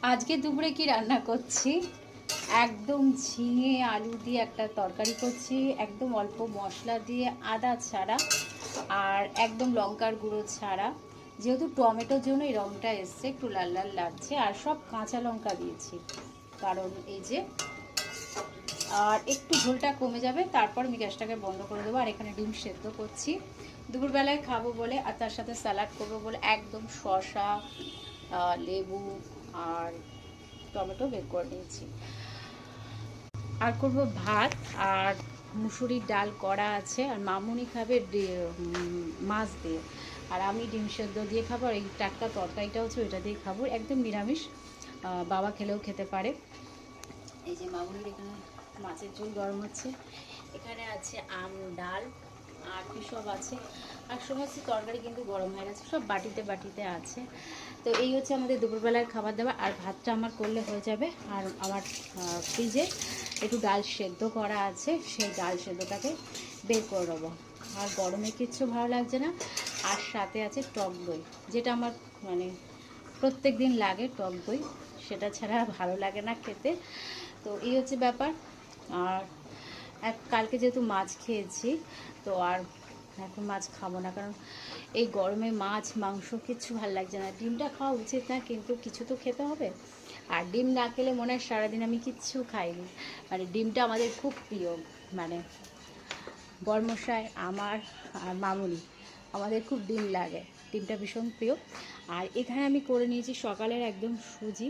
আজকে দুপুরে কি রান্না করছি, একদম ঝিঙে আলু দিয়ে একটা তরকারি করছি, একদম অল্প মশলা দিয়ে, আদা ছাড়া আর একদম লঙ্কার গুঁড়ো ছাড়া। যেহেতু টমেটোর জন্য এই রঙটা এসছে, একটু লাল লাল লাগছে, আর সব কাঁচা লঙ্কা দিয়েছি কারণ এই যে, আর একটু ঝোলটা কমে যাবে, তারপর আমি গ্যাসটাকে বন্ধ করে দেবো। আর এখানে ডিম সেদ্ধ করছি দুপুরবেলায় খাবো বলে, আর তার সাথে স্যালাড করবো বলে একদম শসা, লেবু আর টমেটো বের করে নিয়েছি। আর করব ভাত, আর মুসুরির ডাল করা আছে, আর মামুনি খাবে মাছ দিয়ে, আর আমি ডিম সেদ্ধ দিয়ে খাবো। আর এই টাটকা তরকারিটা হচ্ছে ওইটা দিয়ে খাবো, একদম নিরামিষ, বাবা খেলেও খেতে পারে। এই যে মামুনির এখানে মাছের ঝোল গরম হচ্ছে, এখানে আছে আম ডাল আর কি সব আছে, আর সমস্ত তরকারি কিন্তু গরম হয়ে গেছে, সব বাটিতে বাটিতে আছে। তো এই হচ্ছে আমাদের দুপুরবেলার খাবার দাবার। আর ভাতটা আমার করলে হয়ে যাবে, আর আমার ফ্রিজে একটু ডাল সেদ্ধ করা আছে, সেই ডাল সেদ্ধটাকে বের করে নেবো। আর গরমে কিচ্ছু ভালো লাগছে না। আর সাথে আছে টক দই, যেটা আমার মানে প্রত্যেক দিন লাগে টক দই, সেটা ছাড়া ভালো লাগে না খেতে। তো এই হচ্ছে ব্যাপার। আর কালকে যেহেতু মাছ খেয়েছি, তো আর এখন মাছ খাবো না, কারণ এই গরমে মাছ মাংস কিচ্ছু ভালো লাগছে না। ডিমটা খাওয়া উচিত না, কিন্তু কিছু তো খেতে হবে। আর ডিম না খেলে মনে হয় সারাদিন আমি কিচ্ছু খাইনি। মানে ডিমটা আমাদের খুব প্রিয়, মানে বরমশাই আমার আর মামুনি, আমাদের খুব ডিম লাগে, ডিমটা ভীষণ প্রিয়। আর এখানে আমি করে নিয়েছি সকালের একদম সুজি,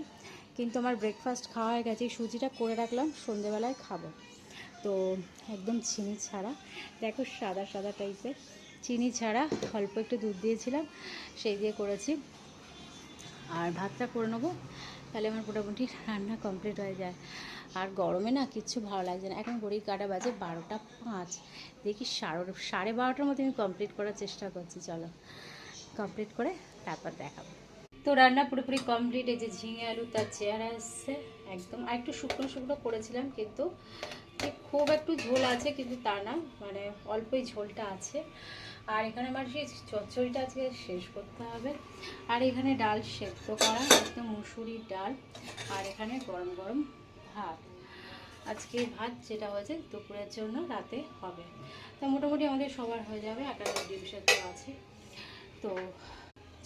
কিন্তু আমার ব্রেকফাস্ট খাওয়া হয়ে গেছে, সুজিটা করে রাখলাম সন্ধেবেলায় খাবো। তো একদম চিনি ছাড়া, দেখো সাদা সাদা টাইপের, চিনি ছাড়া, অল্প একটু দুধ দিয়েছিলাম, সেই দিয়ে করেছি। আর ভাতটা করে নেবো, তাহলে আমার মোটামুটি রান্না কমপ্লিট হয়ে যায়। আর গরমে না কিচ্ছু ভালো লাগছে না। এখন ঘড়ির কাঁটা বাজে 12টা 5, দেখি 12:30টার মধ্যে আমি কমপ্লিট করার চেষ্টা করছি। চলো কমপ্লিট করে তারপর দেখাবো। তো রান্না পুরোপুরি কমপ্লিট। এই যে ঝিঙে আলু তার চেহারা এসছে একদম, আর একটু শুকনো শুকনো করেছিলাম, কিন্তু খুব একটু ঝোল আছে, কিন্তু তা না, মানে অল্পই ঝোলটা আছে। আর এখানে আমার সেই চচ্চড়িটা আজকে শেষ করতে হবে। আর এখানে ডাল সেদ্ধ করা, একদম মুসুরির ডাল, আর এখানে গরম গরম ভাত। আজকে ভাত যেটা হয়েছে দুপুরের জন্য রাতে হবে, তা মোটামুটি আমাদের সবার হয়ে যাবে। একটা ডিম সেদ্ধ আছে। তো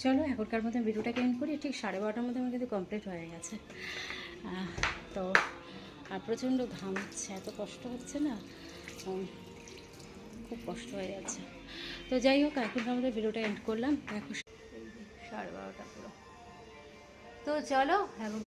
চলো এখনকার মধ্যে ভিডিওটাকে এন্ড করি। ঠিক 12:30টার মধ্যে আমার কিন্তু কমপ্লিট হয়ে গেছে। তো আর প্রচণ্ড ঘামছে, এত কষ্ট হচ্ছে না, খুব কষ্ট হয়ে যাচ্ছে। তো যাই হোক, এখনকার মধ্যে ভিডিওটা এন্ড করলাম। দেখো 12:30 পুরো। তো চলো এখন